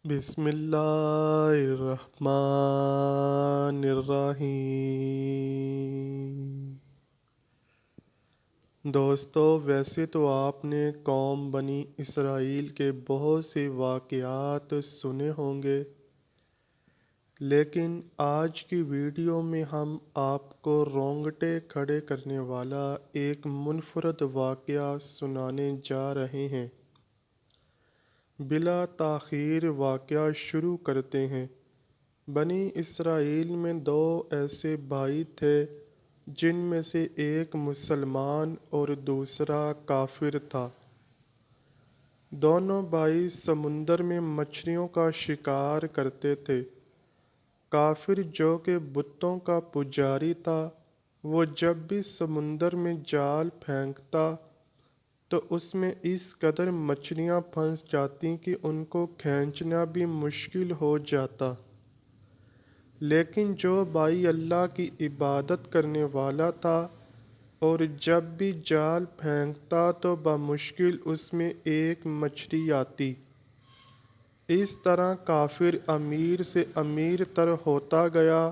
بسم اللہ الرحمن الرحیم۔ دوستو، ویسے تو آپ نے قوم بنی اسرائیل کے بہت سے واقعات سنے ہوں گے، لیکن آج کی ویڈیو میں ہم آپ کو رونگٹے کھڑے کرنے والا ایک منفرد واقعہ سنانے جا رہے ہیں۔ بلا تاخیر واقعہ شروع کرتے ہیں۔ بنی اسرائیل میں دو ایسے بھائی تھے جن میں سے ایک مسلمان اور دوسرا کافر تھا۔ دونوں بھائی سمندر میں مچھلیوں کا شکار کرتے تھے۔ کافر جو کہ بتوں کا پجاری تھا، وہ جب بھی سمندر میں جال پھینکتا تو اس میں اس قدر مچھلیاں پھنس جاتی کہ ان کو کھینچنا بھی مشکل ہو جاتا۔ لیکن جو بھائی اللہ کی عبادت کرنے والا تھا اور جب بھی جال پھینکتا تو بمشکل اس میں ایک مچھلی آتی۔ اس طرح کافر امیر سے امیر تر ہوتا گیا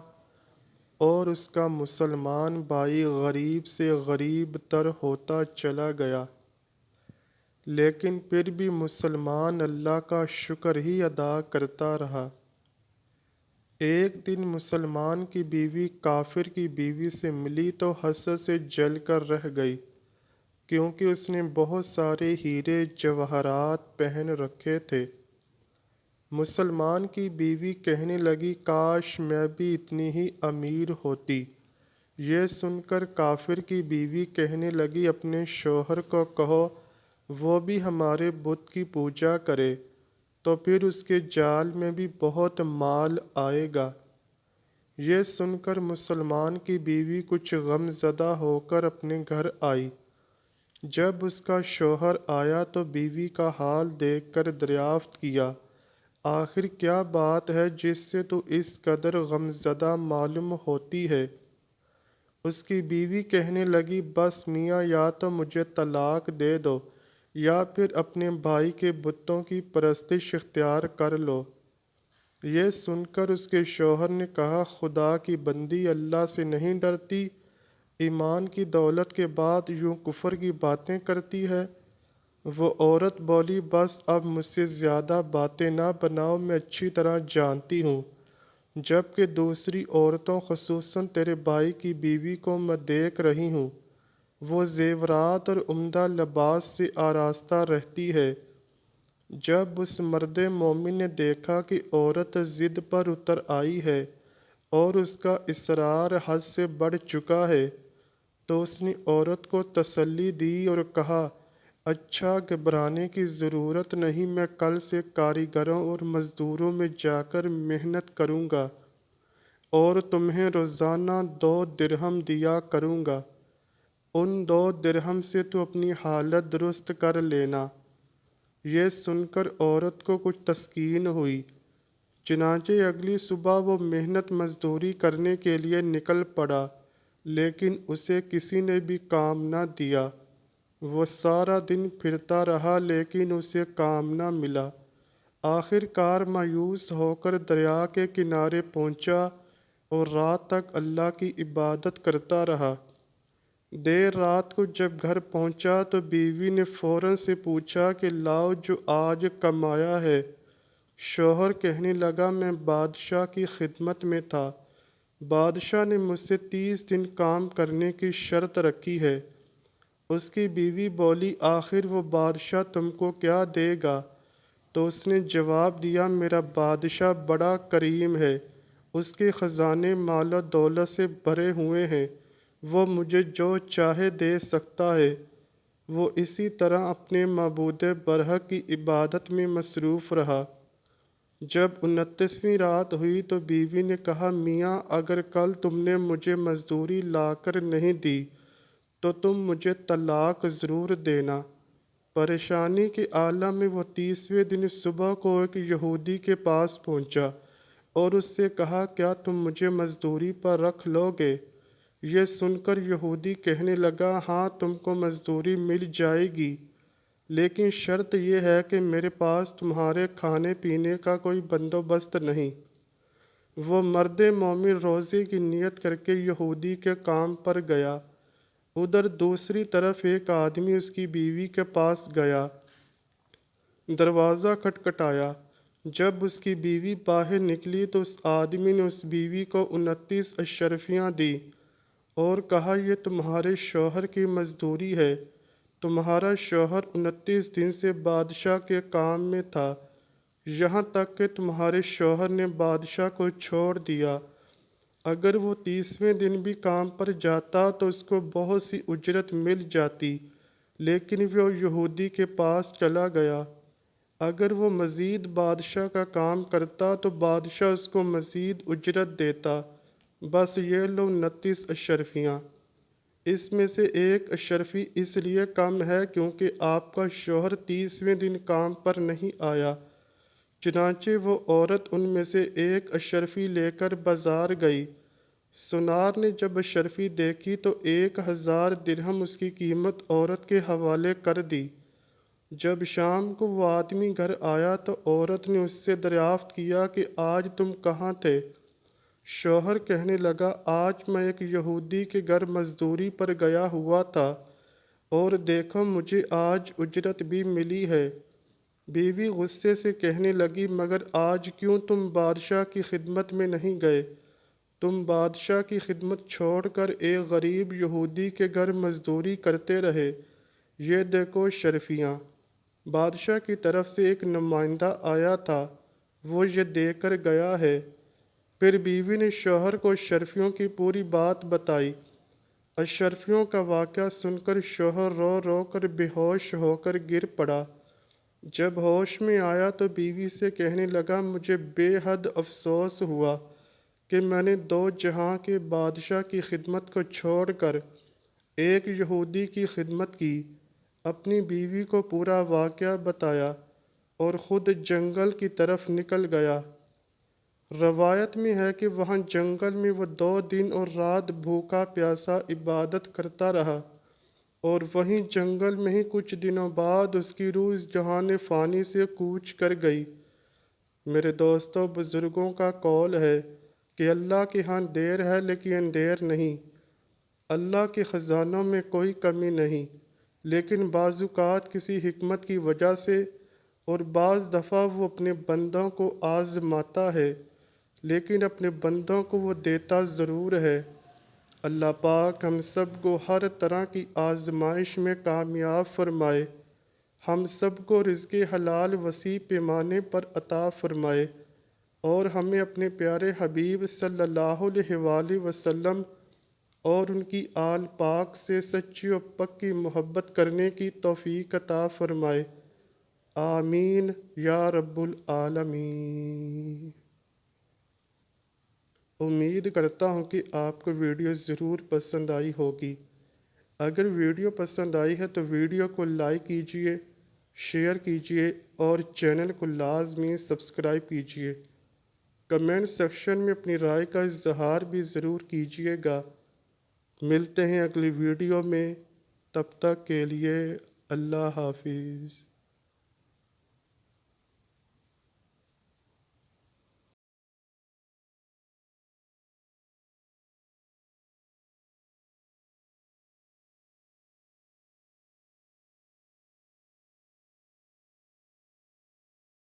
اور اس کا مسلمان بھائی غریب سے غریب تر ہوتا چلا گیا۔ لیکن پھر بھی مسلمان اللہ کا شکر ہی ادا کرتا رہا۔ ایک دن مسلمان کی بیوی کافر کی بیوی سے ملی تو حسد سے جل کر رہ گئی، کیونکہ اس نے بہت سارے ہیرے جواہرات پہن رکھے تھے۔ مسلمان کی بیوی کہنے لگی، کاش میں بھی اتنی ہی امیر ہوتی۔ یہ سن کر کافر کی بیوی کہنے لگی، اپنے شوہر کو کہو وہ بھی ہمارے بت کی پوجا کرے، تو پھر اس کے جال میں بھی بہت مال آئے گا۔ یہ سن کر مسلمان کی بیوی کچھ غم زدہ ہو کر اپنے گھر آئی۔ جب اس کا شوہر آیا تو بیوی کا حال دیکھ کر دریافت کیا، آخر کیا بات ہے جس سے تو اس قدر غم زدہ معلوم ہوتی ہے؟ اس کی بیوی کہنے لگی، بس میاں، یا تو مجھے طلاق دے دو یا پھر اپنے بھائی کے بتوں کی پرستش اختیار کر لو۔ یہ سن کر اس کے شوہر نے کہا، خدا کی بندی، اللہ سے نہیں ڈرتی؟ ایمان کی دولت کے بعد یوں کفر کی باتیں کرتی ہے۔ وہ عورت بولی، بس اب مجھ سے زیادہ باتیں نہ بناؤ، میں اچھی طرح جانتی ہوں۔ جبکہ دوسری عورتوں خصوصاً تیرے بھائی کی بیوی کو میں دیکھ رہی ہوں، وہ زیورات اور عمدہ لباس سے آراستہ رہتی ہے۔ جب اس مرد مومن نے دیکھا کہ عورت ضد پر اتر آئی ہے اور اس کا اصرار حد سے بڑھ چکا ہے، تو اس نے عورت کو تسلی دی اور کہا، اچھا، گھبرانے کی ضرورت نہیں، میں کل سے کاریگروں اور مزدوروں میں جا کر محنت کروں گا اور تمہیں روزانہ 2 درہم دیا کروں گا۔ ان 2 درہم سے تو اپنی حالت درست کر لینا۔ یہ سن کر عورت کو کچھ تسکین ہوئی۔ چنانچہ اگلی صبح وہ محنت مزدوری کرنے کے لیے نکل پڑا، لیکن اسے کسی نے بھی کام نہ دیا۔ وہ سارا دن پھرتا رہا لیکن اسے کام نہ ملا۔ آخر کار مایوس ہو کر دریا کے کنارے پہنچا اور رات تک اللہ کی عبادت کرتا رہا۔ دیر رات کو جب گھر پہنچا تو بیوی نے فوراً سے پوچھا کہ لاؤ جو آج کمایا ہے۔ شوہر کہنے لگا، میں بادشاہ کی خدمت میں تھا، بادشاہ نے مجھ سے 30 دن کام کرنے کی شرط رکھی ہے۔ اس کی بیوی بولی، آخر وہ بادشاہ تم کو کیا دے گا؟ تو اس نے جواب دیا، میرا بادشاہ بڑا کریم ہے، اس کے خزانے مال و دولت سے بھرے ہوئے ہیں، وہ مجھے جو چاہے دے سکتا ہے۔ وہ اسی طرح اپنے معبود برحق کی عبادت میں مصروف رہا۔ جب 29ویں رات ہوئی تو بیوی نے کہا، میاں، اگر کل تم نے مجھے مزدوری لا کر نہیں دی تو تم مجھے طلاق ضرور دینا۔ پریشانی کے عالم میں وہ 30ویں دن صبح کو ایک یہودی کے پاس پہنچا اور اس سے کہا، کیا تم مجھے مزدوری پر رکھ لو گے؟ یہ سن کر یہودی کہنے لگا، ہاں، تم کو مزدوری مل جائے گی، لیکن شرط یہ ہے کہ میرے پاس تمہارے کھانے پینے کا کوئی بندوبست نہیں۔ وہ مرد مومن روزے کی نیت کر کے یہودی کے کام پر گیا۔ ادھر دوسری طرف ایک آدمی اس کی بیوی کے پاس گیا، دروازہ کھٹکھٹایا۔ جب اس کی بیوی باہر نکلی تو اس آدمی نے اس بیوی کو 29 اشرفیاں دی اور کہا، یہ تمہارے شوہر کی مزدوری ہے۔ تمہارا شوہر 29 دن سے بادشاہ کے کام میں تھا، یہاں تک کہ تمہارے شوہر نے بادشاہ کو چھوڑ دیا۔ اگر وہ 30ویں دن بھی کام پر جاتا تو اس کو بہت سی اجرت مل جاتی، لیکن وہ یہودی کے پاس چلا گیا۔ اگر وہ مزید بادشاہ کا کام کرتا تو بادشاہ اس کو مزید اجرت دیتا۔ بس یہ لو 29 اشرفیاں۔ اس میں سے ایک اشرفی اس لیے کم ہے کیونکہ آپ کا شوہر 30ویں دن کام پر نہیں آیا۔ چنانچہ وہ عورت ان میں سے ایک اشرفی لے کر بازار گئی۔ سونار نے جب اشرفی دیکھی تو 1000 درہم اس کی قیمت عورت کے حوالے کر دی۔ جب شام کو وہ آدمی گھر آیا تو عورت نے اس سے دریافت کیا کہ آج تم کہاں تھے؟ شوہر کہنے لگا، آج میں ایک یہودی کے گھر مزدوری پر گیا ہوا تھا اور دیکھو مجھے آج اجرت بھی ملی ہے۔ بیوی غصے سے کہنے لگی، مگر آج کیوں تم بادشاہ کی خدمت میں نہیں گئے؟ تم بادشاہ کی خدمت چھوڑ کر ایک غریب یہودی کے گھر مزدوری کرتے رہے۔ یہ دیکھو شرفیاں۔ بادشاہ کی طرف سے ایک نمائندہ آیا تھا، وہ یہ دے کر گیا ہے۔ پھر بیوی نے شوہر کو اشرفیوں کی پوری بات بتائی۔ اشرفیوں کا واقعہ سن کر شوہر رو رو کر بے ہوش ہو کر گر پڑا۔ جب ہوش میں آیا تو بیوی سے کہنے لگا، مجھے بے حد افسوس ہوا کہ میں نے 2 جہاں کے بادشاہ کی خدمت کو چھوڑ کر ایک یہودی کی خدمت کی۔ اپنی بیوی کو پورا واقعہ بتایا اور خود جنگل کی طرف نکل گیا۔ روایت میں ہے کہ وہاں جنگل میں وہ 2 دن اور رات بھوکا پیاسا عبادت کرتا رہا، اور وہیں جنگل میں ہی کچھ دنوں بعد اس کی روح اس جہان فانی سے کوچ کر گئی۔ میرے دوستو، بزرگوں کا قول ہے کہ اللہ کے ہاں دیر ہے لیکن اندھیر نہیں۔ اللہ کے خزانوں میں کوئی کمی نہیں، لیکن بعض اوقات کسی حکمت کی وجہ سے اور بعض دفعہ وہ اپنے بندوں کو آزماتا ہے، لیکن اپنے بندوں کو وہ دیتا ضرور ہے۔ اللہ پاک ہم سب کو ہر طرح کی آزمائش میں کامیاب فرمائے، ہم سب کو رزق حلال وسیع پیمانے پر عطا فرمائے، اور ہمیں اپنے پیارے حبیب صلی اللہ علیہ وآلہ وسلم اور ان کی آل پاک سے سچی و پکی محبت کرنے کی توفیق عطا فرمائے۔ آمین یا رب العالمین۔ امید کرتا ہوں کہ آپ کو ویڈیو ضرور پسند آئی ہوگی۔ اگر ویڈیو پسند آئی ہے تو ویڈیو کو لائک کیجئے، شیئر کیجئے اور چینل کو لازمی سبسکرائب کیجئے۔ کمنٹ سیکشن میں اپنی رائے کا اظہار بھی ضرور کیجئے گا۔ ملتے ہیں اگلی ویڈیو میں، تب تک کے لیے اللہ حافظ۔